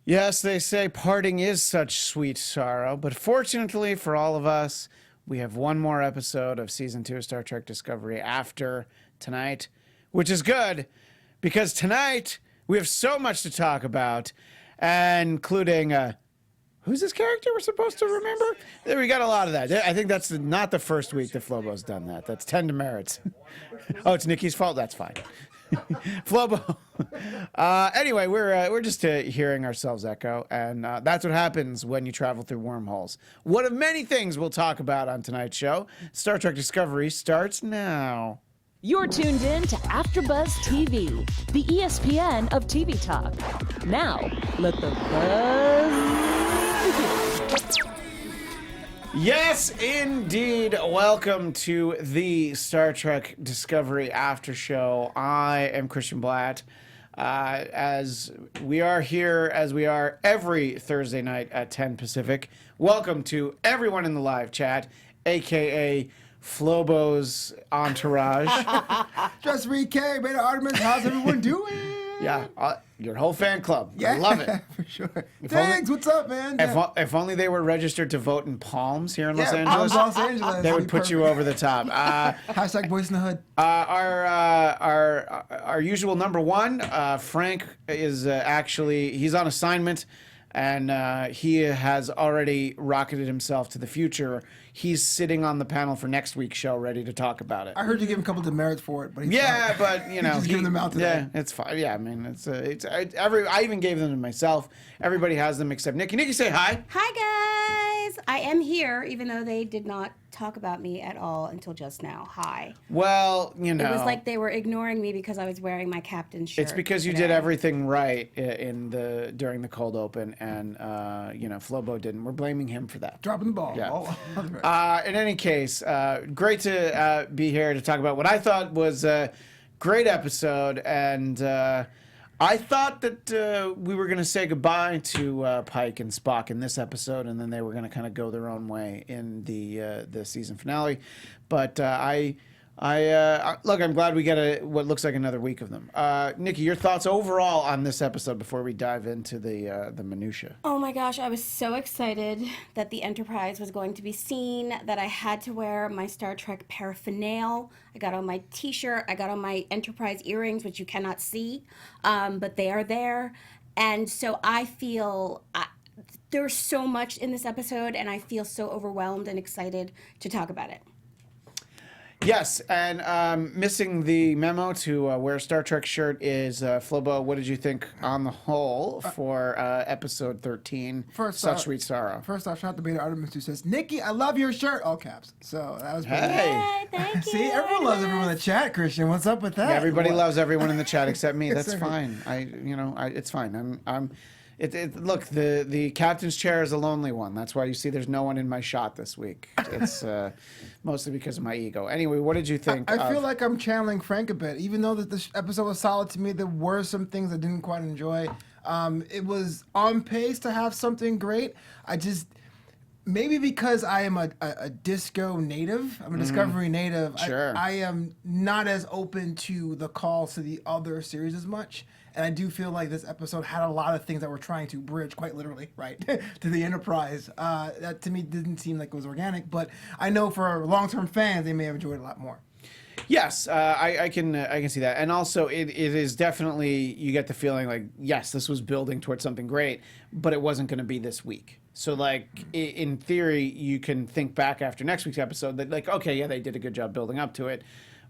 Yes, they say parting is such sweet sorrow, but fortunately for all of us, we have one more episode of Season 2 of Star Trek Discovery after tonight, which is good, because tonight we have so much to talk about, including, who's this character we're supposed to remember? We got a lot of that. I think that's not the first week that Flobo's done that. That's 10 demerits. Oh, it's Nikki's fault? That's fine. Flobo. Anyway, we're just hearing ourselves echo, and that's what happens when you travel through wormholes. One of many things we'll talk about on tonight's show. Star Trek Discovery starts now. You're tuned in to AfterBuzz TV, the ESPN of TV talk. Now, let the buzz begin. Yes, indeed. Welcome to the Star Trek Discovery After Show. I am Christian Bladt. As we are here, as we are every Thursday night at 10 Pacific. Welcome to everyone in the live chat, a.k.a. Flobo's entourage. Just K, Beta Artemis, how's everyone doing? Yeah, your whole fan club. Yeah, I love it. For sure. Thanks, what's up, man? If only they were registered to vote in Palms here in Los Angeles. Los Angeles. They would put you over the top. Hashtag Boys in the Hood. Our usual number one, Frank, is actually, he's on assignment, and he has already rocketed himself to the future. He's sitting on the panel for next week's show, ready to talk about it. I heard you give him a couple of demerits for it, but he's fine. But you know, he's just giving them out today. Yeah, it's fine. Yeah, I mean, I even gave them to myself. Everybody has them except Nikki. Nikki, say hi. Hi guys, I am here, even though they did not talk about me at all until just now. Hi. Well, you know, it was like they were ignoring me because I was wearing my captain's shirt. It's because you did everything right during the cold open, and you know, Flobo didn't. We're blaming him for that. Dropping the ball. Yeah. In any case, great to be here to talk about what I thought was a great episode, and I thought that we were going to say goodbye to Pike and Spock in this episode, and then they were going to kind of go their own way in the season finale. But look, I'm glad we get what looks like another week of them. Nikki, your thoughts overall on this episode before we dive into the minutia? Oh my gosh, I was so excited that the Enterprise was going to be seen that I had to wear my Star Trek paraphernalia. I got on my T-shirt, I got on my Enterprise earrings, which you cannot see, but they are there. And so I feel there's so much in this episode, and I feel so overwhelmed and excited to talk about it. Yes, and missing the memo to wear a Star Trek shirt is Flobo. What did you think on the whole for episode 13, Such Sweet Sorrow? First off, shout out to Beta Artemis who says, Nikki, I love your shirt, all caps. So that was pretty Hey, thank you. See, everyone loves everyone in the chat, Christian. What's up with that? Yeah, everybody loves everyone in the chat except me. That's fine. It's fine. Look, the captain's chair is a lonely one. That's why you see there's no one in my shot this week. It's mostly because of my ego. Anyway, what did you think? I feel like I'm channeling Frank a bit. Even though that this episode was solid to me, there were some things I didn't quite enjoy. It was on pace to have something great. Maybe because I am a Disco native, I'm a Discovery native, Sure. I am not as open to the calls to the other series as much. And I do feel like this episode had a lot of things that were trying to bridge, quite literally, right, to the Enterprise. That to me didn't seem like it was organic, but I know for long-term fans, they may have enjoyed it a lot more. Yes, I can see that, and also it is definitely, you get the feeling like, yes, this was building towards something great, but it wasn't going to be this week. So like in theory, you can think back after next week's episode that like, okay, yeah, they did a good job building up to it,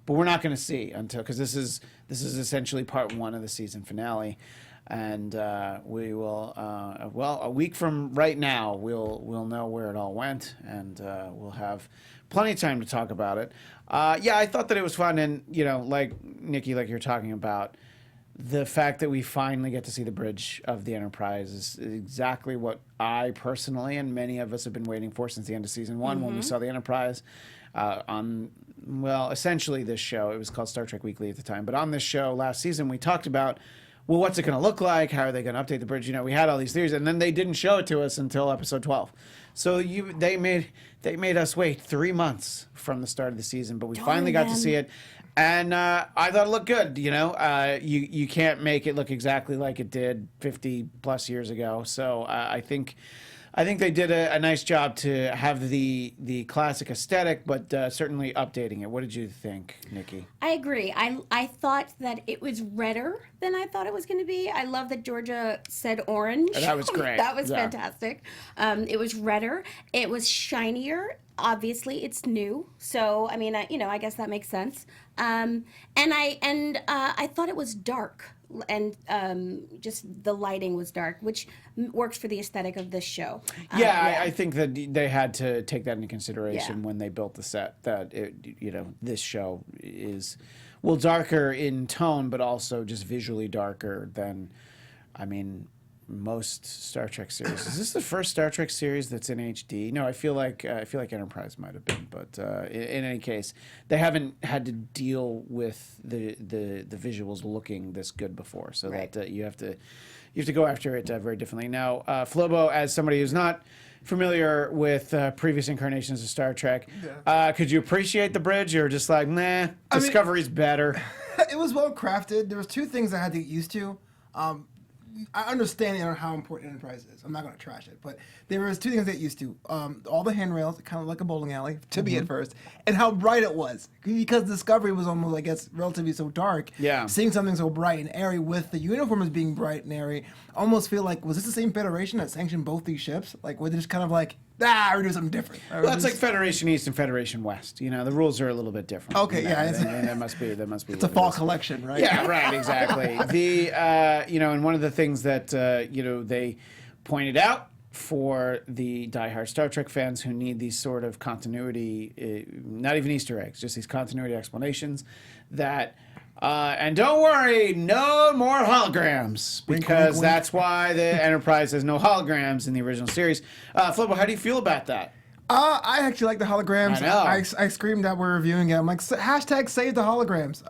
but we're not going to see until, because this is essentially part one of the season finale, and we will a week from right now we'll know where it all went, and we'll have plenty of time to talk about it. Yeah, I thought that it was fun, and you know, like Nikki, like you're talking about, the fact that we finally get to see the bridge of the Enterprise is exactly what I personally and many of us have been waiting for since the end of season one, when we saw the Enterprise on, well, essentially this show. It was called Star Trek Weekly at the time, but on this show last season we talked about, well, what's it going to look like? How are they going to update the bridge? You know, we had all these theories, and then they didn't show it to us until episode 12. So they made us wait 3 months from the start of the season, but we finally got to see it. And I thought it looked good. You can't make it look exactly like it did 50 plus years ago. So I think they did a nice job to have the classic aesthetic, but certainly updating it. What did you think, Nikki? I agree. I thought that it was redder than I thought it was going to be. I love that Georgia said orange. That was great. That was fantastic. It was redder. It was shinier. Obviously, it's new, so I mean, I guess that makes sense. And I thought it was dark, and just the lighting was dark, which works for the aesthetic of this show. I think that they had to take that into consideration Yeah. when they built the set. That this show is darker in tone, but also just visually darker than, most Star Trek series. Is this the first Star Trek series that's in HD? No, I feel like Enterprise might have been, but in any case, they haven't had to deal with the visuals looking this good before. So Right. that you have to go after it very differently. Now, Flobo, as somebody who's not familiar with previous incarnations of Star Trek, could you appreciate the bridge, or just like, nah, Discovery's better? It was well crafted. There was two things I had to get used to. I understand how important Enterprise is. I'm not going to trash it, but there was two things I get used to. All the handrails, kind of like a bowling alley, to me at first, and how bright it was. Because Discovery was almost, I guess, relatively so dark. Yeah. Seeing something so bright and airy with the uniforms being bright and airy, I almost feel like, was this the same Federation that sanctioned both these ships? Like, were they just kind of like, we're doing something different? Well, it's like Federation East and Federation West. The rules are a little bit different. Okay, yeah. And that must be. It's a fall collection, right? Yeah, right, exactly. And one of the things that they pointed out for the diehard Star Trek fans who need these sort of continuity, not even Easter eggs, just these continuity explanations, that and don't worry, no more holograms, because wink. that's why the Enterprise has no holograms in the original series. Flobo, how do you feel about that? I actually like the holograms. I know. I screamed that we're reviewing it. I'm like, hashtag save the holograms.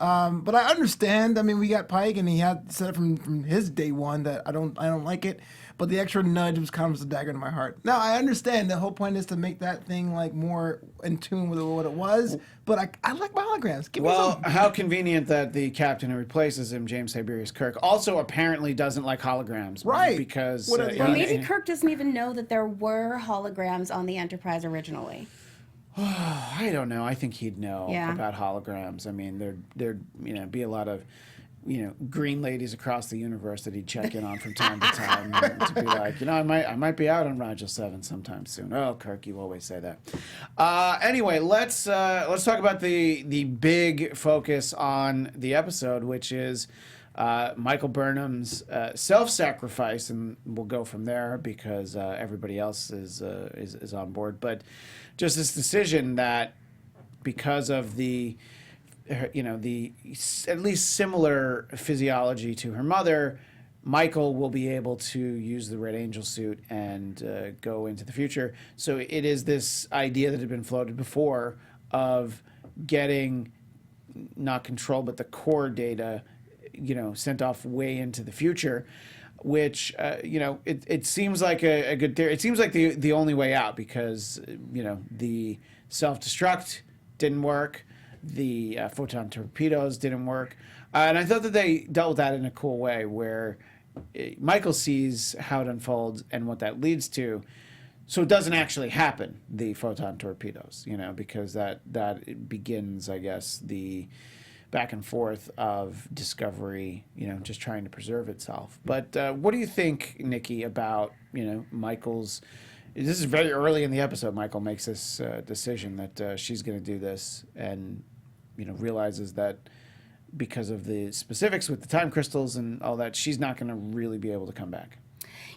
But I understand. I mean, we got Pike, and he had said from his day one that I don't like it. But the extra nudge was kind of just a dagger in my heart. Now I understand the whole point is to make that thing like more in tune with what it was. But I like my holograms. Give me some. How convenient that the captain who replaces him, James Tiberius Kirk, also apparently doesn't like holograms. Right. Because Well, maybe Kirk doesn't even know that there were holograms on the Enterprise originally. I don't know. I think he'd know Yeah. about holograms. I mean, there'd be a lot of green ladies across the universe that he'd check in on from time to time to be like, I might be out on Rigel 7 sometime soon. Oh, Kirk, you always say that. Anyway, let's talk about the big focus on the episode, which is Michael Burnham's self-sacrifice, and we'll go from there because everybody else is on board. But just this decision that because of the at least similar physiology to her mother, Michael will be able to use the Red Angel suit and go into the future. So it is this idea that had been floated before of getting not control, but the core data, sent off way into the future, which, it seems like a good theory. It seems like the only way out because, the self-destruct didn't work. The photon torpedoes didn't work. And I thought that they dealt with that in a cool way where Michael sees how it unfolds and what that leads to. So it doesn't actually happen, the photon torpedoes, because that begins, I guess, the back and forth of Discovery, just trying to preserve itself. But what do you think, Nikki, about, Michael's... This is very early in the episode. Michael makes this decision that she's going to do this and, realizes that because of the specifics with the time crystals and all that, she's not going to really be able to come back.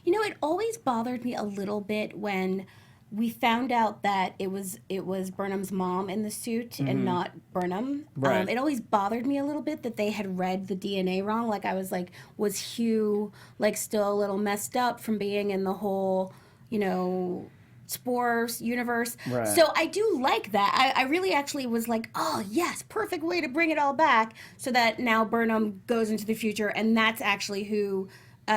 It always bothered me a little bit when we found out that it was Burnham's mom in the suit and not Burnham. Right. It always bothered me a little bit that they had read the DNA wrong. Like I was like, was Hugh still a little messed up from being in the whole, spores universe? Right. So I do like that. I really actually was like, oh yes, perfect way to bring it all back so that now Burnham goes into the future and that's actually who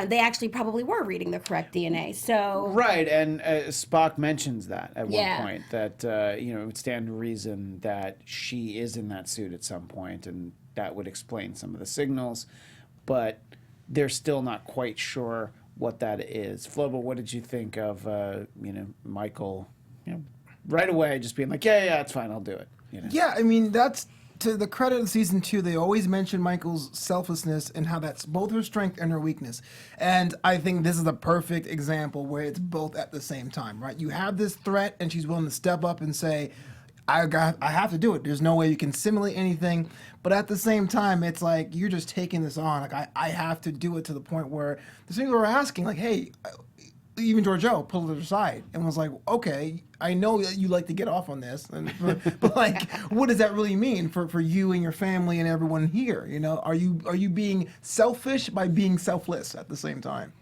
They actually probably were reading the correct DNA. So Right, and Spock mentions that at Yeah. one point, that it would stand to reason that she is in that suit at some point, and that would explain some of the signals, but they're still not quite sure what that is. Flobo, what did you think of Michael? Right away, just being like, yeah, it's fine, I'll do it. Yeah, I mean, that's to the credit of season 2. They always mention Michael's selflessness and how that's both her strength and her weakness. And I think this is a perfect example where it's both at the same time, right? You have this threat, and she's willing to step up and say, I have to do it. There's no way you can simulate anything. But at the same time, it's like, you're just taking this on. Like, I have to do it, to the point where the people are asking, like, hey, even Georgiou pulled it aside and was like, okay, I know that you like to get off on this, but like, what does that really mean for you and your family and everyone here? Are you being selfish by being selfless at the same time?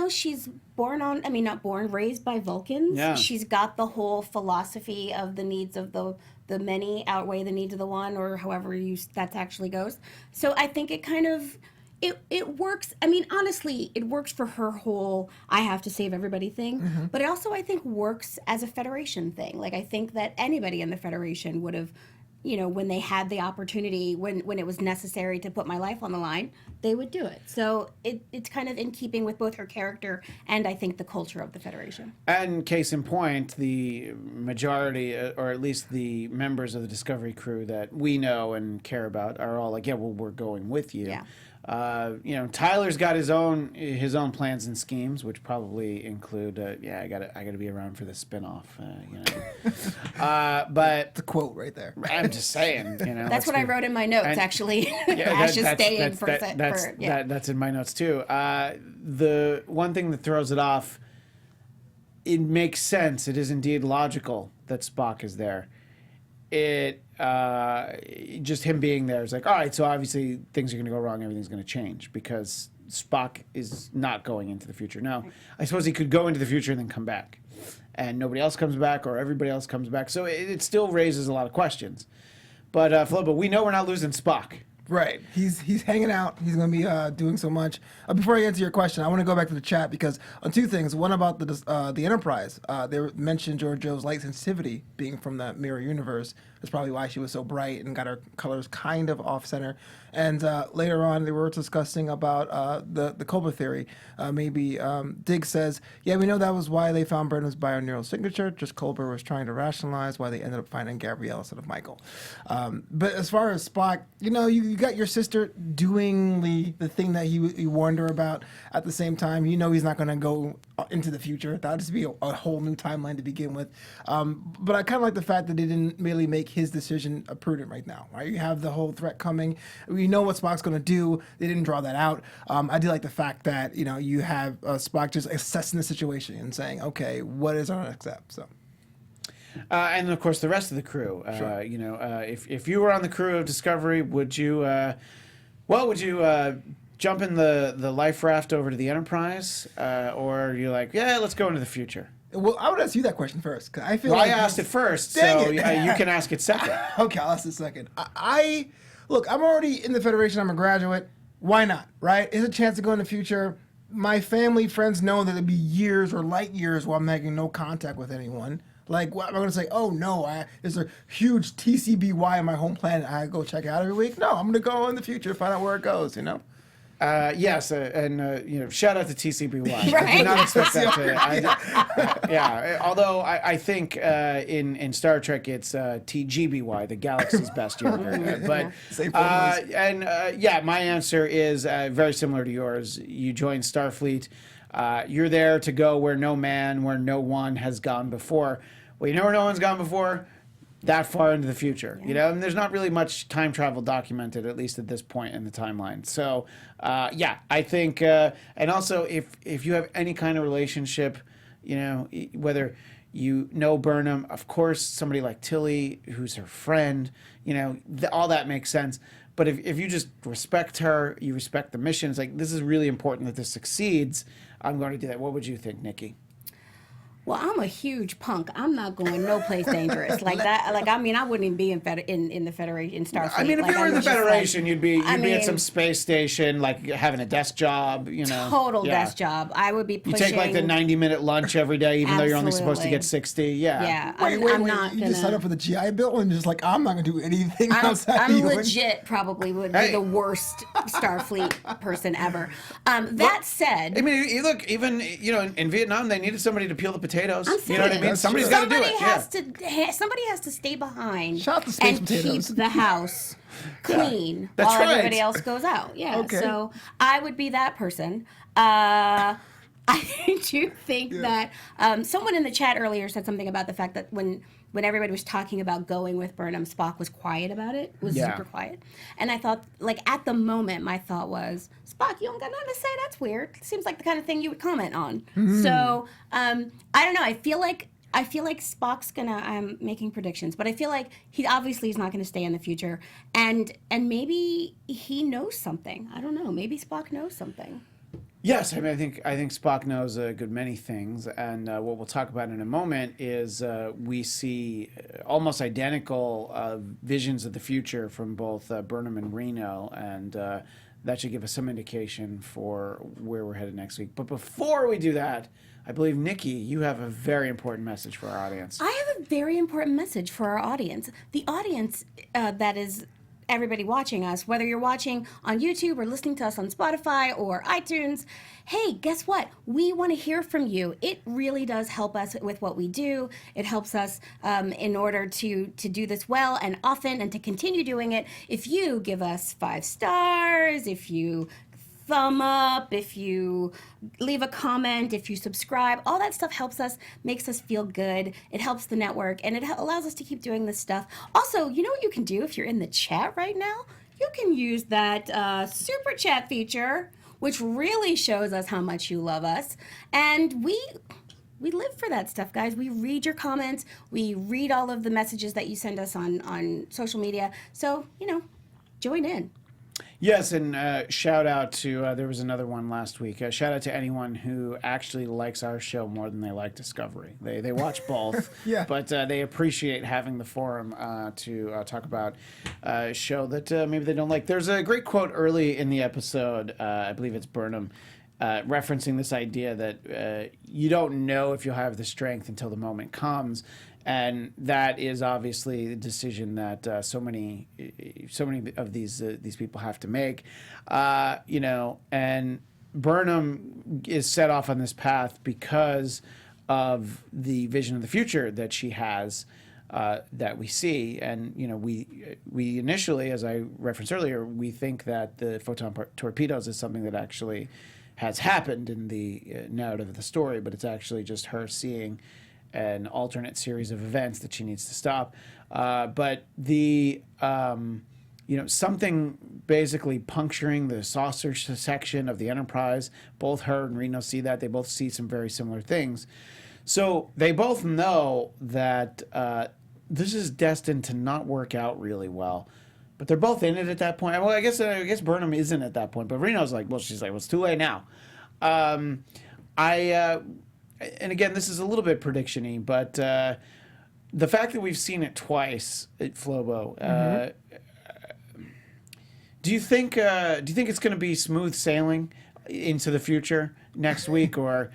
She's raised by Vulcans. Yeah. She's got the whole philosophy of the needs of the many outweigh the needs of the one, or however that actually goes. So I think it kind of, it works. I mean, honestly, it works for her whole I have to save everybody thing, but it also, I think, works as a Federation thing. Like, I think that anybody in the Federation would have, when they had the opportunity, when it was necessary to put my life on the line, they would do it. So it's kind of in keeping with both her character and, I think, the culture of the Federation. And case in point, the majority, or at least the members of the Discovery crew that we know and care about, are all like, yeah, well, we're going with you. Yeah. Tyler's got his own plans and schemes, which probably include, I gotta be around for the spinoff. But The quote right there. I'm just saying, That's what I wrote in my notes, And- actually. Yeah, Ash is staying for that's in my notes too. The one thing that throws it off, it makes sense. It is indeed logical that Spock is there. Just him being there is like, all right, so obviously things are going to go wrong, everything's going to change, because Spock is not going into the future. Now, I suppose he could go into the future and then come back, and nobody else comes back, or everybody else comes back, so it still raises a lot of questions. But Flobo, we know we're not losing Spock. Right. He's hanging out. He's going to be doing so much. Before I answer your question, I want to go back to the chat, because on two things. One about the Enterprise. They mentioned Georgiou's light sensitivity being from that mirror universe. That's probably why she was so bright and got her colors kind of off center. And later on, they were discussing about the Cobra theory. Maybe Diggs says, yeah, we know that was why they found Burnham's bioneural signature. Just Cobra was trying to rationalize why they ended up finding Gabrielle instead of Michael. But as far as Spock, you got your sister doing the thing that he warned her about. At the same time, he's not going to go into the future. That would just be a whole new timeline to begin with. But I kind of like the fact that they didn't really make his decision prudent right now. Right? You have the whole threat coming. We know what Spock's going to do. They didn't draw that out. I do like the fact that you have Spock just assessing the situation and saying, okay, what is our next step? So. And of course, the rest of the crew. Sure. If you were on the crew of Discovery, would you jump in the life raft over to the Enterprise, or you're like, yeah, let's go into the future? Well, I would ask you that question first, because I feel Well, like I asked it first, Dang so it. you can ask it second. Okay, I'll ask it second. Look, I'm already in the Federation. I'm a graduate. Why not, right? It's a chance to go in the future. My family, friends know that it'd be years or light years while I'm making no contact with anyone. Like, what, am I going to say, oh, no, there's a huge TCBY on my home planet I go check out every week? No, I'm going to go in the future, find out where it goes, Yes, and shout out to TCBY. Right. I did not expect that to. Although I think in Star Trek it's TGBY, the galaxy's best yogurt. But Safe formulas. my answer is very similar to yours. You join Starfleet. You're there to go where no one has gone before. Well, you know where no one's gone before? That far into the future, and there's not really much time travel documented, at least at this point in the timeline. So, I think, and also if you have any kind of relationship, whether you know Burnham, of course, somebody like Tilly, who's her friend, all that makes sense. But if you just respect her, you respect the mission, it's like, this is really important that this succeeds, I'm going to do that. What would you think, Nikki? Well, I'm a huge punk. I'm not going no place dangerous like that. Like, I mean, I wouldn't even be in the Federation, in Starfleet. I mean, if like, you were in the I'm just Federation, you'd be at some mean, space station, like having a desk job. total Yeah. desk job. I would be You pushing. take like the 90-minute lunch every day, even though you're only supposed to get Absolutely. 60. Yeah. Yeah, Wait, I'm not you gonna. just signed up for the GI Bill and just like, I'm not gonna do anything outside I'm of you. legit probably would Hey. be the worst Starfleet person ever. That said, I mean, look, even in Vietnam, they needed somebody to peel the potatoes. I'm You know what I saying, mean? Somebody's got to do it. Somebody has to stay behind Shout out to space and potatoes. keep the house clean That's while right. everybody else goes out. Yeah, Okay. so I would be that person. I do think that someone in the chat earlier said something about the fact that when everybody was talking about going with Burnham, Spock was quiet about it, was Yeah. super quiet. And I thought, like, at the moment, my thought was, Spock, you don't got nothing to say? That's weird. Seems like the kind of thing you would comment on. So, I don't know. I feel like Spock's gonna. I'm making predictions, but I feel like he obviously is not gonna stay in the future, and maybe he knows something. I don't know. Maybe Spock knows something. Yes, I mean, I think Spock knows a good many things, and what we'll talk about in a moment is we see almost identical visions of the future from both Burnham and Reno, and that should give us some indication for where we're headed next week. But before we do that, I believe, Nikki, you have a very important message for our audience. I have a very important message for our audience. The audience that is everybody watching us, whether you're watching on YouTube or listening to us on Spotify or iTunes, hey, guess what? We want to hear from you. It really does help us with what we do. It helps us in order to do this well and often and to continue doing it. If you give us 5 stars, if you thumb up, if you leave a comment, if you subscribe, all that stuff helps us, makes us feel good. It helps the network, and it allows us to keep doing this stuff. Also, you know what you can do if you're in the chat right now? You can use that super chat feature, which really shows us how much you love us. And we live for that stuff, guys. We read your comments. We read all of the messages that you send us on social media. So, join in. Yes, and shout out to, there was another one last week. Shout out to anyone who actually likes our show more than they like Discovery. They watch both, Yeah. but they appreciate having the forum to talk about a show that maybe they don't like. There's a great quote early in the episode, I believe it's Burnham, referencing this idea that you don't know if you'll have the strength until the moment comes. And that is obviously the decision that so many of these people have to make, And Burnham is set off on this path because of the vision of the future that she has, that we see. And we initially, as I referenced earlier, we think that the photon torpedoes is something that actually has happened in the narrative of the story, but it's actually just her seeing an alternate series of events that she needs to stop. But the, something basically puncturing the saucer section of the Enterprise, both her and Reno see that. They both see some very similar things. So they both know that this is destined to not work out really well. But they're both in it at that point. Well, I guess Burnham isn't at that point. But Reno's like, she's like, it's too late now. And again, this is a little bit prediction-y, but the fact that we've seen it twice at Flobo, do you think it's going to be smooth sailing into the future next week, or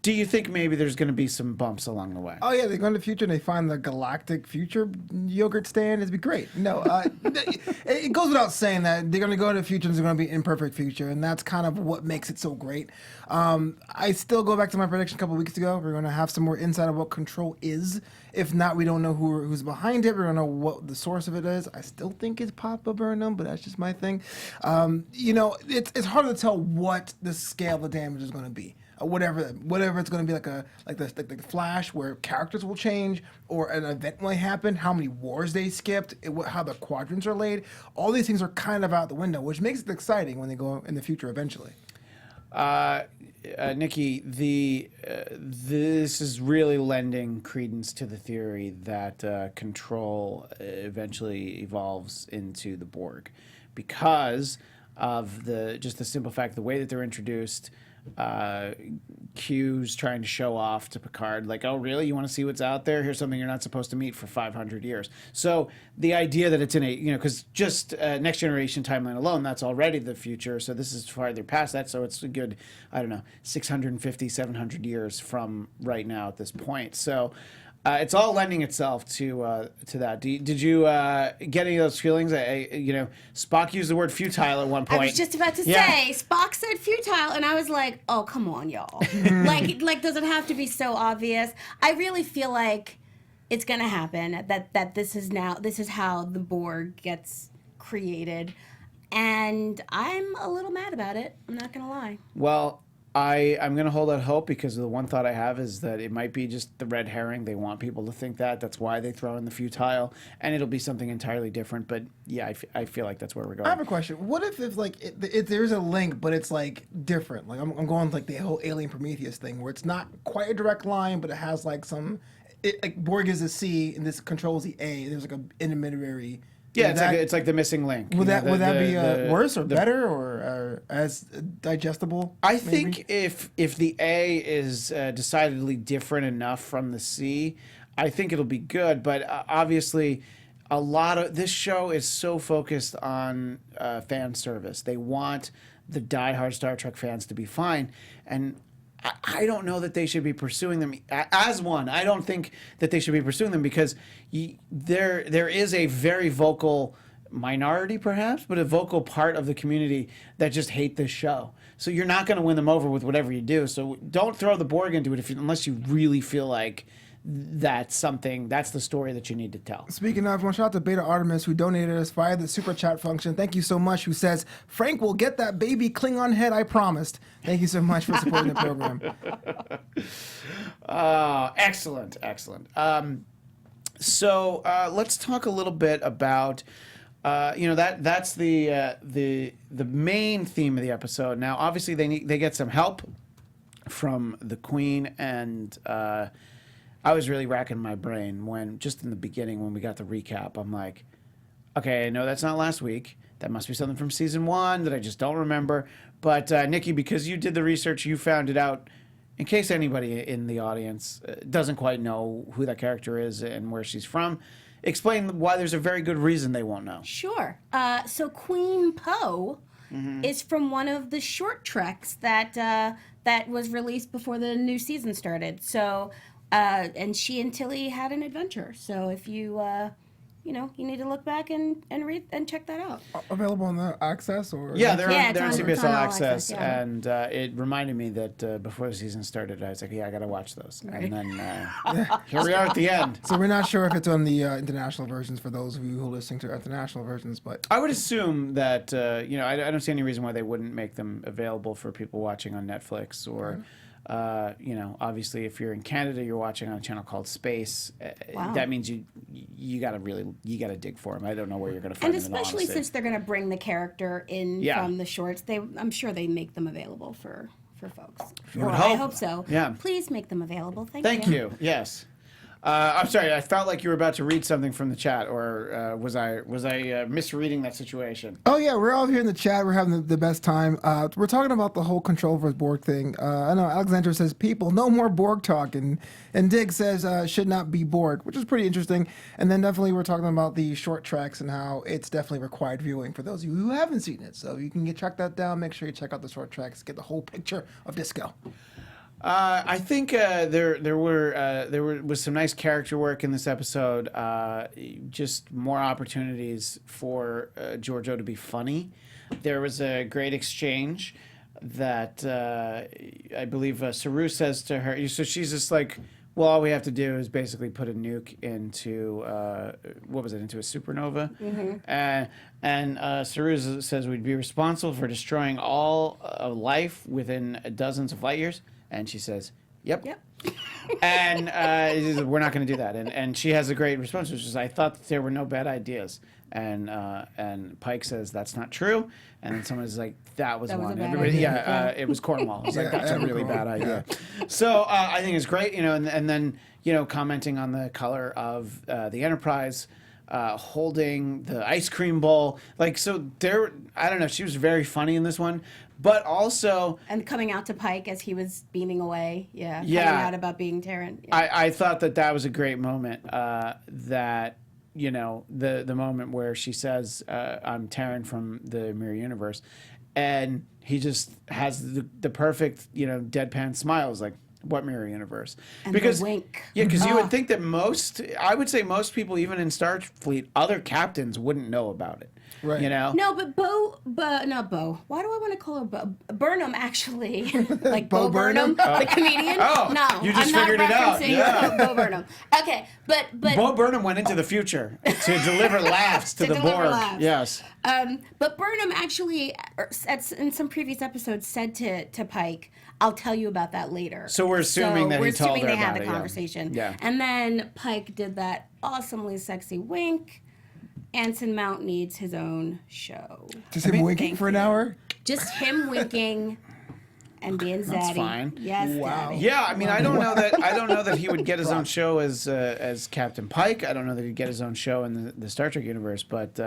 do you think maybe there's going to be some bumps along the way? Oh yeah, they go into the future and they find the galactic future yogurt stand. It'd be great. No, it goes without saying that they're going to go into the future and it's going to be an imperfect future, and that's kind of what makes it so great. I still go back to my prediction a couple weeks ago. We're going to have some more insight of what control is. If not, we don't know who's behind it. We don't know what the source of it is. I still think it's Papa Burnham, but that's just my thing. It's hard to tell what the scale of the damage is going to be. Whatever it's going to be, like the Flash, where characters will change, or an event might happen, how many wars they skipped, how the quadrants are laid. All these things are kind of out the window, which makes it exciting when they go in the future eventually. Nikki, this is really lending credence to the theory that control eventually evolves into the Borg, because of the simple fact, the way that they're introduced. Q's trying to show off to Picard, like, oh, really? You want to see what's out there? Here's something you're not supposed to meet for 500 years. So the idea that it's in a, because just Next Generation timeline alone, that's already the future. So this is farther past that. So it's a good, I don't know, 650, 700 years from right now at this point. So it's all lending itself to that. Did you get any of those feelings? Spock used the word futile at one point. I was just about to say, Spock said futile, and I was like, oh, come on, y'all. like, does it have to be so obvious? I really feel like it's going to happen, that this is how the Borg gets created. And I'm a little mad about it. I'm not going to lie. Well, I'm going to hold out hope, because the one thought I have is that it might be just the red herring. They want people to think that. That's why they throw in the futile, and it'll be something entirely different. But yeah, I feel like that's where we're going. I have a question. What if there's a link, but it's like different? Like I'm going like the whole Alien Prometheus thing, where it's not quite a direct line, but it has like some. Like Borg is a C, and this controls the A. There's like an intermediary. Yeah, it's like the missing link. Would that be worse or better or as digestible? I think if the A is decidedly different enough from the C, I think it'll be good. But obviously, a lot of this show is so focused on fan service. They want the diehard Star Trek fans to be fine, and I don't know that they should be pursuing them as one. I don't think that they should be pursuing them, because there is a very vocal minority, perhaps, but a vocal part of the community that just hate this show. So you're not going to win them over with whatever you do. So don't throw the Borg into it unless you really feel like that's the story that you need to tell. Speaking of, one shout out to Beta Artemis, who donated us via the super chat function. Thank you so much. Who says, Frank will get that baby Klingon head I promised. Thank you so much for supporting the program. Excellent. So let's talk a little bit about that's the main theme of the episode. Now, obviously, they get some help from the Queen, and I was really racking my brain when, just in the beginning, when we got the recap, I'm like, okay, I know that's not last week. That must be something from season 1 that I just don't remember. But Nikki, because you did the research, you found it out. In case anybody in the audience doesn't quite know who that character is and where she's from, explain why there's a very good reason they won't know. Sure. So Queen Poe is from one of the short treks that was released before the new season started. So... and she and Tilly had an adventure. So if you, you need to look back and read and check that out. Available on the Access or? Yeah, they're on it's CBS on All All Access, yeah. And it reminded me that before the season started, I was like, yeah, I got to watch those. Right. And then here we are at the end. So we're not sure if it's on the international versions for those of you who are listening to international versions, but I would assume that I don't see any reason why they wouldn't make them available for people watching on Netflix or. Obviously, if you're in Canada, you're watching on a channel called Space. Wow. That means you gotta dig for them. I don't know where you're gonna find And them. especially since they're going to bring the character in from the shorts, I'm sure they make them available for folks. You would I hope. hope so. Yeah. Please make them available. Thank you. Yes. I'm sorry. I felt like you were about to read something from the chat, or was I misreading that situation? Oh yeah, we're all here in the chat. We're having the best time. We're talking about the whole control versus Borg thing. I know Alexander says people no more Borg talk, and Dig says should not be Borg, which is pretty interesting. And then definitely we're talking about the short tracks and how it's definitely required viewing for those of you who haven't seen it. So you can track that down. Make sure you check out the short tracks, get the whole picture of Disco. I think there was some nice character work in this episode. Just more opportunities for Giorgio to be funny. There was a great exchange that I believe Saru says to her. So she's just like, well, all we have to do is basically put a nuke into into a supernova. Mm-hmm. And Saru says we'd be responsible for destroying all life within dozens of light years. And she says, yep. And we're not going to do that. And she has a great response, which is, I thought that there were no bad ideas. And Pike says, that's not true. And then someone's like, that was one. Everybody, it was Cornwall. It's like, that's a really bad idea. Yeah. So I think it's great, and then, commenting on the color of the Enterprise. holding the ice cream bowl. Like, so there, I don't know, she was very funny in this one, but also... And coming out to Pike as he was beaming away. Yeah. Yeah. Coming out about being Terran. Yeah. I thought that was a great moment, that, you know, the moment where she says, I'm Terran from the Mirror Universe, and he just has the perfect, you know, deadpan smiles, like, what Mirror Universe? And because the wink. Yeah, because you would think that I would say most people, even in Starfleet, other captains wouldn't know about it. Right. You know? No, but not Bo. Why do I want to call her Bo? Burnham, actually. Like Bo Bo Burnham, the comedian? Oh, no, you just I'm figured not it out. referencing Yeah. Bo Burnham. Okay, but Bo Burnham went into the future to deliver laughs to the deliver Borg. laughs. Yes. But Burnham actually, in some previous episodes, said to Pike, "I'll tell you about that later." So we're assuming that he told her they about had it, the yeah. conversation. Yeah. And then Pike did that awesomely sexy wink. Anson Mount needs his own show. Just him winking for an hour? Just him winking and being zaddy. That's fine. Yes, Wow. daddy. Yeah, I mean, I don't know that he would get his own show as Captain Pike. I don't know that he'd get his own show in the Star Trek universe, but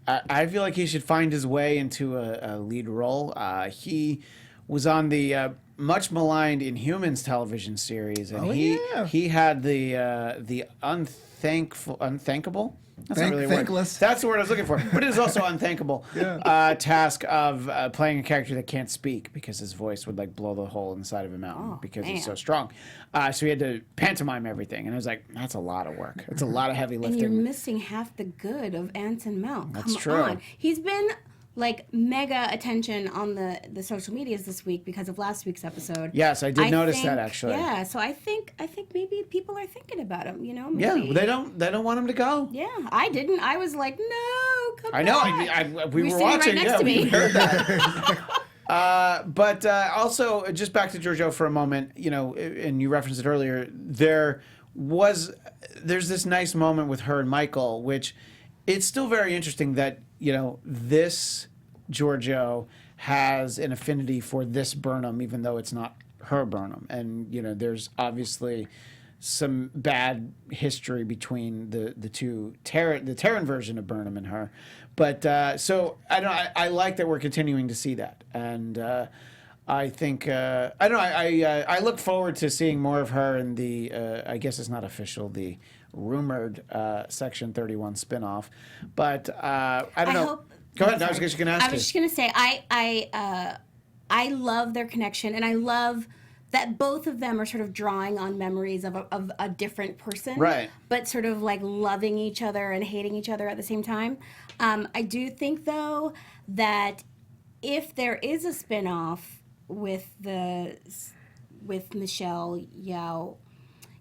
I feel like he should find his way into a lead role. He was on the much maligned Inhumans television series, and he had the unthankable. That's not really a word. Thankless. That's the word I was looking for. But it is also unthankable task of playing a character that can't speak because his voice would like blow the hole inside of a mountain because he's so strong. So he had to pantomime everything, and I was like, that's a lot of work. It's a lot of heavy And lifting. you're missing half the good of Anson Mount. That's Come true. on. He's been like mega attention on the social medias this week because of last week's episode. Yes, I did notice that think- actually. Yeah, so I think maybe people are thinking about him. You know, Yeah, maybe. they don't want him to go. Yeah, I didn't. I was like, no, come I know. back. We were sitting watching. right next Yeah, to we me. heard that. But also, just back to Georgiou for a moment. You know, and you referenced it earlier. There's this nice moment with her and Michael, which it's still very interesting that this Georgiou has an affinity for this Burnham, even though it's not her Burnham. And there's obviously some bad history between the two the Terran version of Burnham and her. But so I like that we're continuing to see that, and I think I look forward to seeing more of her in the I guess it's not official, the rumored Section 31 spinoff. But I don't know. Hope, Go ahead. I was just going to ask you. I was just going to say I love their connection, and I love that both of them are sort of drawing on memories of a different person, Right? But sort of like loving each other and hating each other at the same time. I do think though that if there is a spinoff with Michelle Yeoh,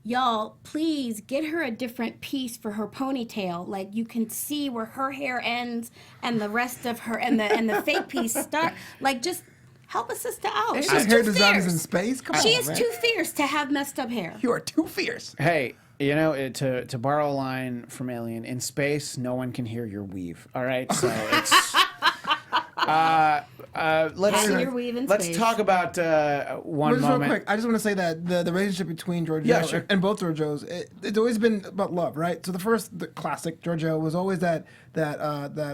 y'all, please get her a different piece for her ponytail. Like you can see where her hair ends and the rest of her and the fake piece start. Like just help a sister out. Ain't She's that hair too designers fierce. in space? Come She on, is man. too fierce to have messed up hair. You are too fierce. Hey, to borrow a line from Alien, in space, no one can hear your weave. All right, so it's. Patent your weave in Let's space. talk about one Just moment. real quick, I just want to say that the relationship between Georgiou Yeah, sure. and both Georgious, it's always been about love, right? So the classic Georgiou was always that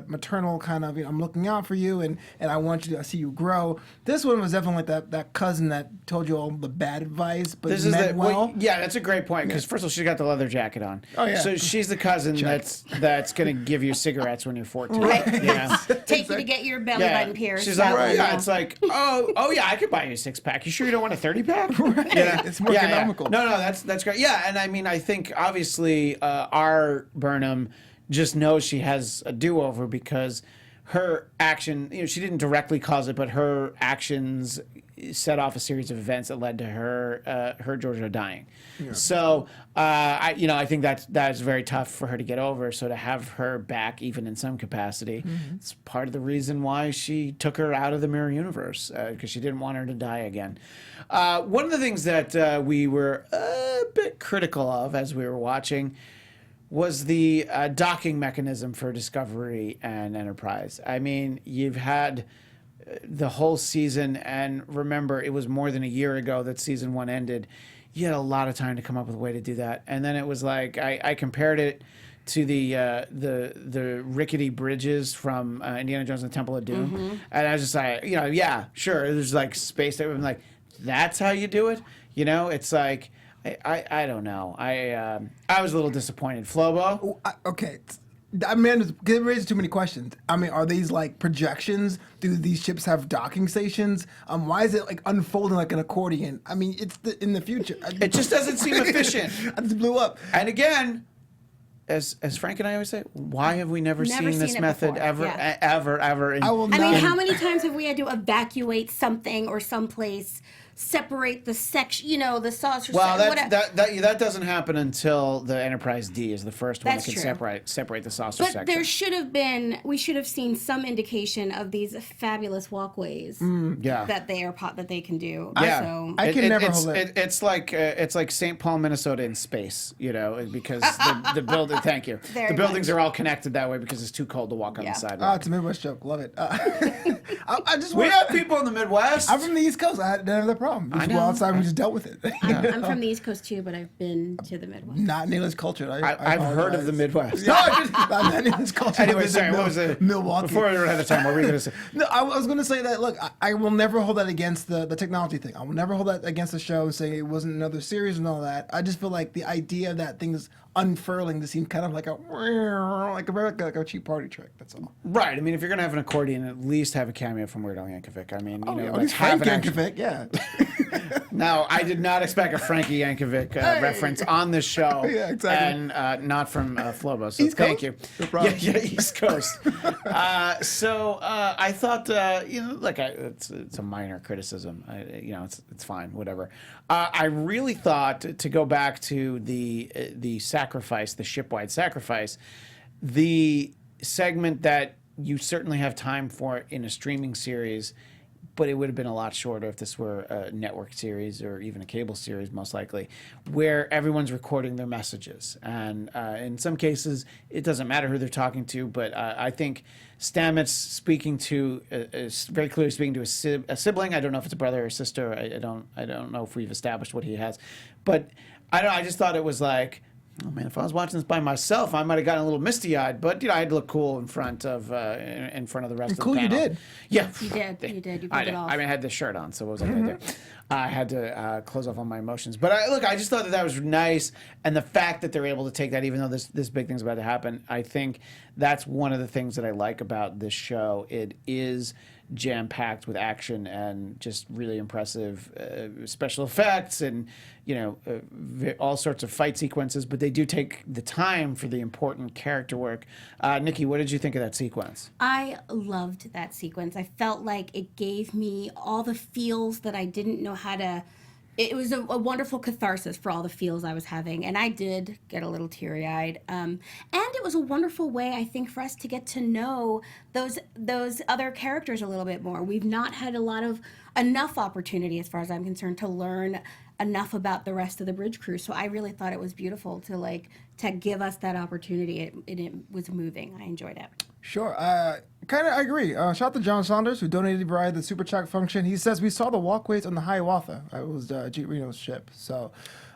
maternal kind of, I'm looking out for you and I want you to see you grow. This one was definitely like that cousin that told you all the bad advice, but meant well. Yeah, that's a great point because first of all, she's got the leather jacket on. Oh, yeah. So she's the cousin that's going to give you cigarettes when you're 14. Right. Yeah. Take you to get your belly button pierced. She's That like, one, yeah, it's like, oh yeah, I could buy you a 6-pack. You sure you don't want a 30-pack? Right. Yeah, It's more economical. No, that's great. Yeah, and I mean, I think obviously our Burnham just knows she has a do-over because her action, she didn't directly cause it, but her actions set off a series of events that led to her Georgiou dying. Yeah. So I think that's very tough for her to get over. So to have her back, even in some capacity, it's part of the reason why she took her out of the Mirror Universe because she didn't want her to die again. One of the things that we were a bit critical of as we were watching was the docking mechanism for Discovery and Enterprise. I mean, you've had the whole season, and remember, it was more than a year ago that season 1 ended. You had a lot of time to come up with a way to do that. And then it was like, I compared it to the rickety bridges from Indiana Jones and the Temple of Doom, and I was just like, yeah, sure. There's like space there. I'm like, that's how you do it. It's like I don't know. I was a little disappointed. Flobo. Okay. I mean, it raises too many questions. I mean, are these like projections? Do these ships have docking stations? Why is it like unfolding like an accordion? I mean, it's in the future. It just doesn't seem efficient. I just blew up. And again, as Frank and I always say, why have we never seen this method before. ever, Yeah. ever? I will I not. mean, how many times have we had to evacuate something or someplace, separate the section, the saucer? Well, that doesn't happen until the Enterprise D is the first one that That's can true. separate the saucer But section. there should have been. We should have seen some indication of these fabulous walkways yeah. that they can do. Yeah, So I can never hold it. It's like St. Paul, Minnesota in space, because the building. Thank you. Very The buildings much. are all connected that way because it's too cold to walk on the Oh, sidewalk. it's a Midwest joke. Love it. I just We want. have people in the Midwest. I'm from the East Coast. I had none of the problem. We I just go know. outside and we just dealt with it. I'm from the East Coast too, but I've been to the Midwest. Not nearly as cultured. I've heard of the Midwest. No, not nearly as cultured. Anyway, as sorry. What was it? Milwaukee. Before we run out of time, what were you going to say? No, I was going to say that, look, I will never hold that against the technology thing. I will never hold that against the show and say it wasn't another series and all that. I just feel like the idea that things unfurling to seem kind of like a cheap party trick. That's all. Right. I mean, if you're going to have an accordion, at least have a cameo from Weird Al Yankovic. I mean, At let's least have Frank an action. Yankovic, yeah. No, I did not expect a Frankie Yankovic reference on this show. Yeah, exactly. And not from Flobo. So East thank Coast? you. No problem. Yeah, East Coast. So I thought, it's a minor criticism. It's fine, whatever. I really thought to go back to the sacrifice, the shipwide sacrifice, the segment that you certainly have time for in a streaming series. But it would have been a lot shorter if this were a network series or even a cable series, most likely, where everyone's recording their messages. And in some cases, it doesn't matter who they're talking to, but I think Stamets speaking to, very clearly speaking to a sibling. I don't know if it's a brother or sister. I don't know if we've established what he has. But I just thought it was like, oh man, if I was watching this by myself, I might have gotten a little misty-eyed. But I had to look cool in front of the rest of the Cool, you panel. did. Yeah, You did. You pulled I it off. mean, I had this shirt on, so what was I going to do? I had to close off on my emotions. But I just thought that was nice. And the fact that they're able to take that, even though this big thing's about to happen, I think that's one of the things that I like about this show. It is jam-packed with action and just really impressive special effects and, all sorts of fight sequences. But they do take the time for the important character work. Nikki, what did you think of that sequence? I loved that sequence. I felt like it gave me all the feels that I didn't know how to. It was a wonderful catharsis for all the feels I was having, and I did get a little teary-eyed. And it was a wonderful way, I think, for us to get to know those other characters a little bit more. We've not had enough opportunity, as far as I'm concerned, to learn enough about the rest of the bridge crew. So I really thought it was beautiful to give us that opportunity. It was moving. I enjoyed it. Sure. I agree. Shout out to John Saunders, who donated via the super chat function. He says, we saw the walkways on the Hiawatha. It was Jeet Reno's ship. So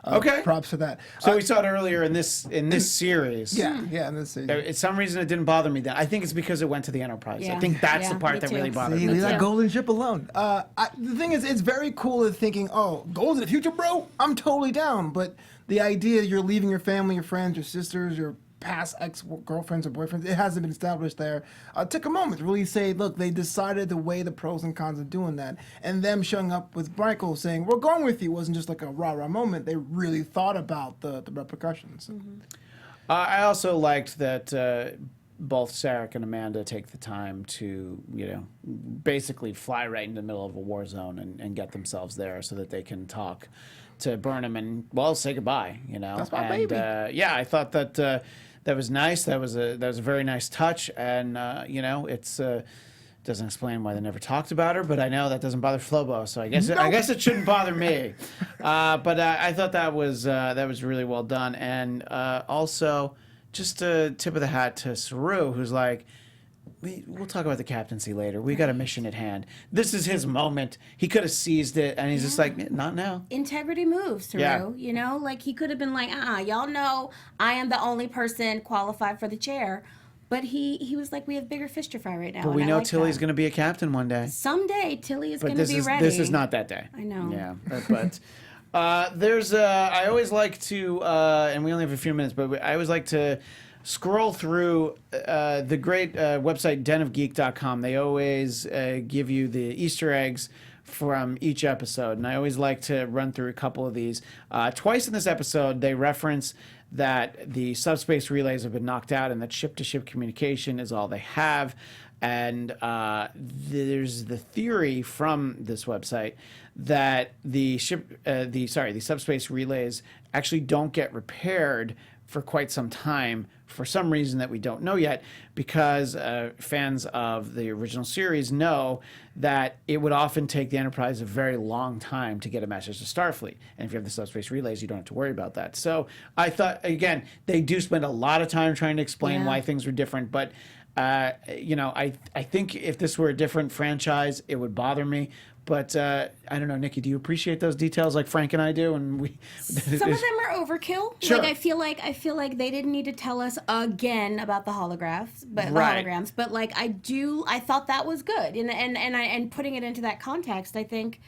Okay. props for that. So we saw it earlier in this series. Yeah, in this season. For some reason, it didn't bother me then. I think it's because it went to the Enterprise. I Yeah. think that's Yeah, the part me that too. really bothered See, me. leave that too. golden ship alone. The thing is, it's very cool at thinking, oh, goals in the future, bro. I'm totally down. But the idea you're leaving your family, your friends, your sisters, your past ex-girlfriends or boyfriends, it hasn't been established there. Took a moment to really say, look, they decided to weigh the pros and cons of doing that. And them showing up with Michael saying, we're going with you, wasn't just like a rah-rah moment. They really thought about the repercussions. Mm-hmm. I also liked that both Sarek and Amanda take the time to, basically fly right into the middle of a war zone and get themselves there so that they can talk to Burnham and, well, say goodbye, That's my and, baby. I thought that that was nice. That was a very nice touch, and it's doesn't explain why they never talked about her, but I know that doesn't bother Flobo, so I guess it shouldn't bother me. But I thought that was really well done, and also just a tip of the hat to Saru, who's like, we'll talk about the captaincy later. We got a mission at hand. This is his moment. He could have seized it, and he's just like, not now. Integrity moves, Saru. Yeah. You know, like he could have been like, y'all know I am the only person qualified for the chair. But he was like, we have bigger fish to fry right now. But we know Tilly's going to be a captain one day. Someday Tilly is going to be ready. This is not that day. I know. Yeah, but there's I always like to, and we only have a few minutes, but I always like to scroll through the great website denofgeek.com. They always give you the Easter eggs from each episode, and I always like to run through a couple of these. Twice in this episode, they reference that the subspace relays have been knocked out and that ship-to-ship communication is all they have. And there's the theory from this website that the subspace relays actually don't get repaired for quite some time for some reason that we don't know yet, because fans of the original series know that it would often take the Enterprise a very long time to get a message to Starfleet. And if you have the subspace relays, you don't have to worry about that. So I thought, again, they do spend a lot of time trying to explain why things were different, but I think if this were a different franchise, it would bother me. But I don't know, Nikki, do you appreciate those details like Frank and I do? And some of them are overkill. Sure. Like I feel like they didn't need to tell us again about the holographs, but Right. the holograms. But like I thought that was good, and putting it into that context, I think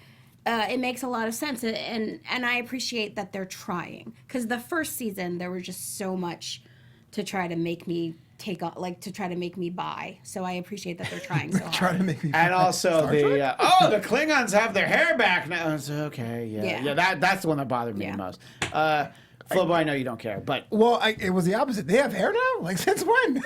it makes a lot of sense, and I appreciate that they're trying, because the first season there was just so much to try to make me take on, like to try to make me buy. So I appreciate that they're trying so hard. Try to make me. And also the Klingons have their hair back now. It's okay, yeah. That's the one that bothered me the most. Flobo, I know you don't care, but Well, it was the opposite. They have hair now? Like, since when?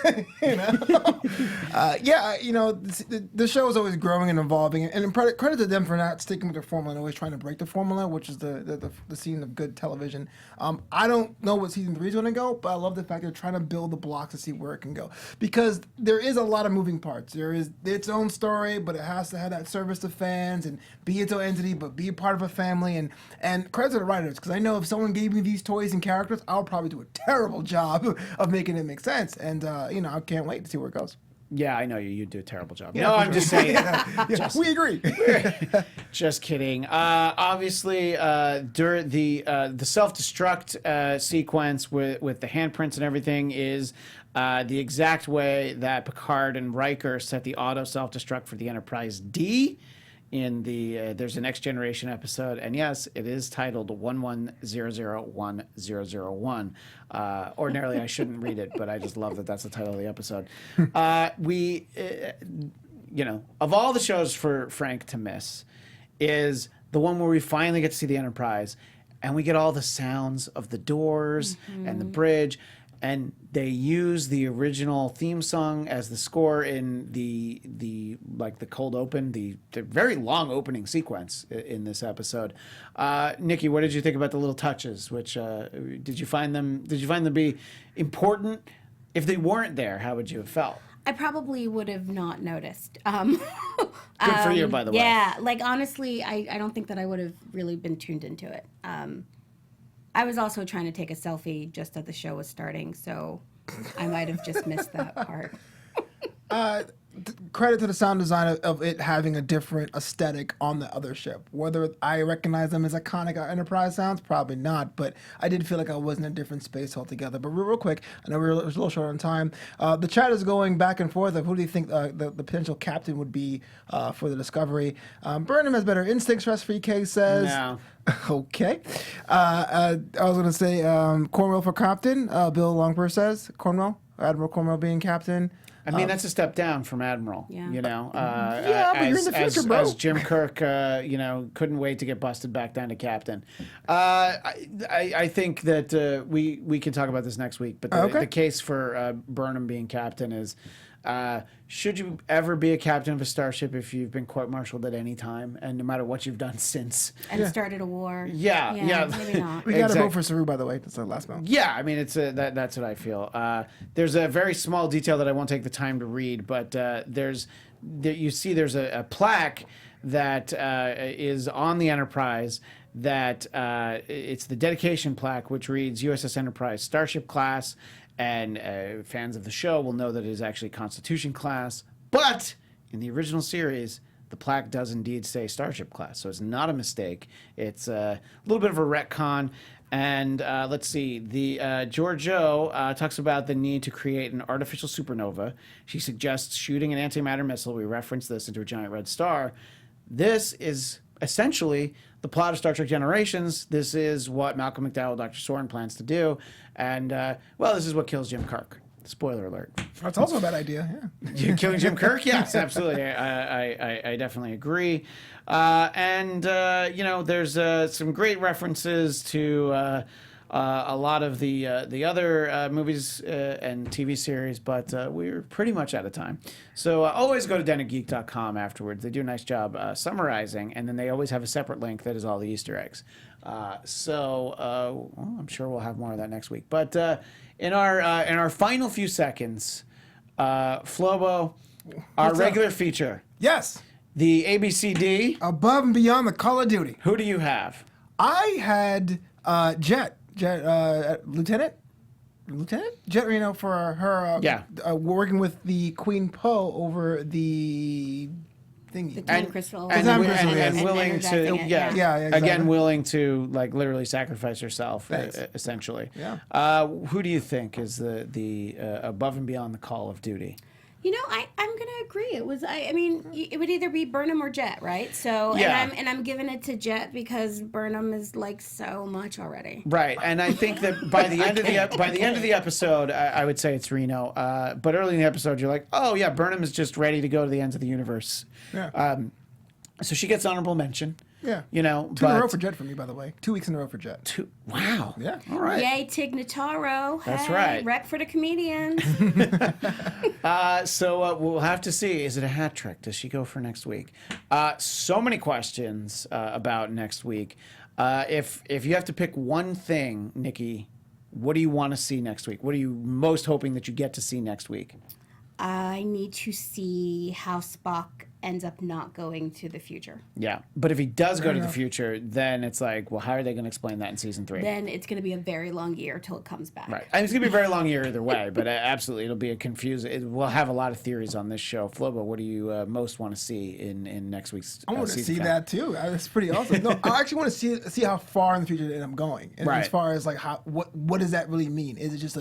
The show is always growing and evolving. And credit to them for not sticking with their formula and always trying to break the formula, which is the scene of good television. I don't know what season 3 is going to go, but I love the fact they're trying to build the blocks to see where it can go. Because there is a lot of moving parts. There is its own story, but it has to have that service to fans and be its own entity, but be a part of a family. And credit to the writers, because I know if someone gave me these toys and characters, I'll probably do a terrible job of making it make sense. And I can't wait to see where it goes. yeah, I know you do a terrible job. Yeah, no, for I'm sure. just saying. We agree. Just kidding. Obviously, during the self-destruct sequence with the handprints and everything is the exact way that Picard and Riker set the auto self-destruct for the Enterprise D. In the there's a Next Generation episode, and yes, it is titled 11001001. Ordinarily, I shouldn't read it, but I just love that that's the title of the episode. Of all the shows for Frank to miss, is the one where we finally get to see the Enterprise, and we get all the sounds of the doors and the bridge. And they use the original theme song as the score in the cold open, the very long opening sequence in this episode. Nikki, what did you think about the little touches? Which did you find them be important? If they weren't there, how would you have felt? I probably would have not noticed. Good for you, by the way. Yeah, like honestly, I don't think that I would have really been tuned into it. I was also trying to take a selfie just as the show was starting, so I might have just missed that part. Credit to the sound design of it having a different aesthetic on the other ship. Whether I recognize them as iconic Enterprise sounds, probably not, but I did feel like I was in a different space altogether. But real quick, I know we're a little short on time. The chat is going back and forth of who do you think the potential captain would be for the Discovery. Burnham has better instincts, Rest Free K says. No. Okay. I was going to say Cornwell for captain. Bill Longper says Admiral Cornwell being captain. I mean, that's a step down from Admiral. Yeah. But you're in the future, bro. As Jim Kirk, couldn't wait to get busted back down to captain. I think that we can talk about this next week. But the case for Burnham being captain is, should you ever be a captain of a starship if you've been court-martialed at any time, and no matter what you've done since? And started a war. Yeah. Maybe not. We got to vote for Saru, by the way. That's our last vote. Yeah, I mean, that's what I feel. There's a very small detail that I won't take the time to read, but there's a plaque that is on the Enterprise that it's the dedication plaque, which reads USS Enterprise, Starship Class, and fans of the show will know that it is actually Constitution class. But in the original series, the plaque does indeed say Starship class, so it's not a mistake. It's a little bit of a retcon. And let's see, the Giorgio talks about the need to create an artificial supernova. She suggests shooting an antimatter missile. We reference this into a giant red star. This is essentially the plot of Star Trek Generations. This is what Malcolm McDowell, Dr. Soren plans to do. And, well, this is what kills Jim Kirk. Spoiler alert. That's also a bad idea. Yeah. Killing Jim Kirk? Yes, absolutely. I definitely agree. And there's some great references to a lot of the other movies and TV series, but we're pretty much out of time. So always go to denofgeek.com afterwards. They do a nice job summarizing, and then they always have a separate link that is all the Easter eggs. So I'm sure we'll have more of that next week. But in our final few seconds, Flobo, our regular feature. Yes. The ABCD. Above and beyond the Call of Duty. Who do you have? I had Jet, Lieutenant Jet, for her, working with the Queen Poe over the thingy. The time crystal. And willing to, exactly. again, willing to like literally sacrifice herself, essentially. Yeah. Who do you think is the above and beyond the Call of Duty? I'm going to agree. It would either be Burnham or Jet, right? So, yeah. and I'm giving it to Jet because Burnham is like so much already. Right, and I think that by the end of the episode, I would say it's Reno. But early in the episode, you're like, oh yeah, Burnham is just ready to go to the ends of the universe. Yeah. So she gets honorable mention. Yeah. 2 in a row for Jet for me, by the way. 2 weeks in a row for Jet. Wow. Yeah. All right. Yay, Tig Notaro. That's hey, right. Rep for the comedians. So we'll have to see. Is it a hat trick? Does she go for next week? So many questions about next week. If you have to pick one thing, Nikki, what do you want to see next week? What are you most hoping that you get to see next week? I need to see how Spock ends up not going to the future. Yeah, but if he does go to the future, then it's like, well, how are they going to explain that in season 3? Then it's going to be a very long year till it comes back. Right. I mean, it's going to be a very long year either way, but absolutely, it'll be a confusing. We'll have a lot of theories on this show. Flobo, what do you most want to see in next week's I want to season see finale? that too. That's pretty awesome. No, I actually want to see how far in the future they end up going. And Right. as far as like what does that really mean? Is it just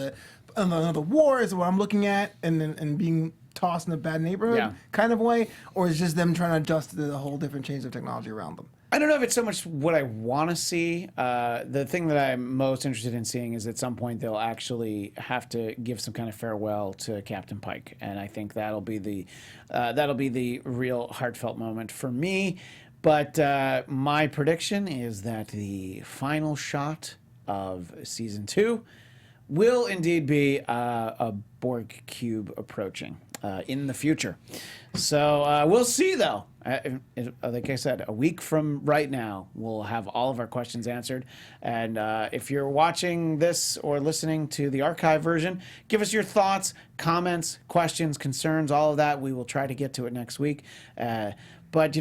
another war? Is what I'm looking at and being tossed in a bad neighborhood kind of way, or is it just them trying to adjust to the whole different change of technology around them? I don't know if it's so much what I want to see. The thing that I'm most interested in seeing is at some point they'll actually have to give some kind of farewell to Captain Pike, and I think that'll be the real heartfelt moment for me. But my prediction is that the final shot of season 2 will indeed be a Borg cube approaching in the future. So we'll see, though. Like I said, a week from right now, we'll have all of our questions answered. And if you're watching this or listening to the archive version, give us your thoughts, comments, questions, concerns, all of that. We will try to get to it next week. But,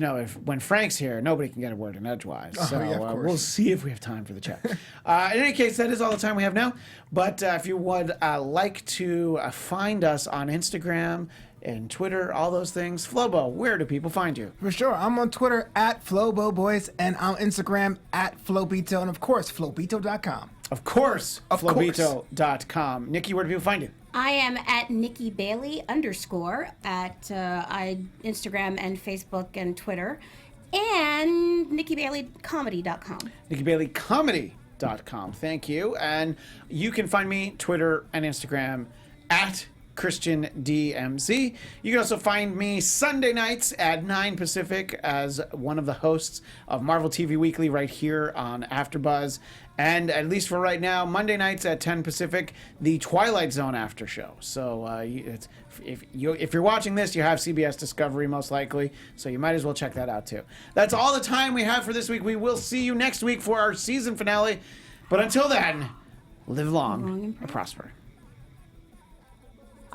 when Frank's here, nobody can get a word in edgewise. So we'll see if we have time for the chat. In any case, that is all the time we have now. But if you would like to find us on Instagram and Twitter, all those things, Flobo, where do people find you? For sure. I'm on Twitter at FloboBoys and on Instagram at Flobito, and of course, Flobito.com. Of course, Flobito.com. Nikki, where do people find you? I am at Nikki Bailey _ at Instagram and Facebook and Twitter, and NikkiBaileyComedy.com. NikkiBaileyComedy.com. Thank you. And you can find me Twitter and Instagram at Christian DMZ. You can also find me Sunday nights at 9 Pacific as one of the hosts of Marvel TV Weekly right here on AfterBuzz. And at least for right now, Monday nights at 10 Pacific, the Twilight Zone after show. So if you're watching this, you have CBS Discovery most likely, so you might as well check that out too. That's all the time we have for this week. We will see you next week for our season finale. But until then, live long and prosper.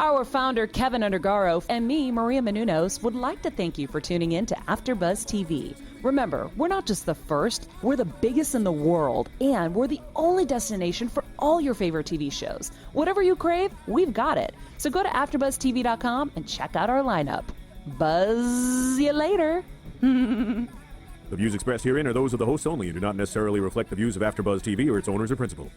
Our founder, Kevin Undergaro, and me, Maria Menounos, would like to thank you for tuning in to AfterBuzz TV. Remember, we're not just the first, we're the biggest in the world, and we're the only destination for all your favorite TV shows. Whatever you crave, we've got it. So go to AfterBuzzTV.com and check out our lineup. Buzz you later. The views expressed herein are those of the hosts only and do not necessarily reflect the views of AfterBuzz TV or its owners or principals.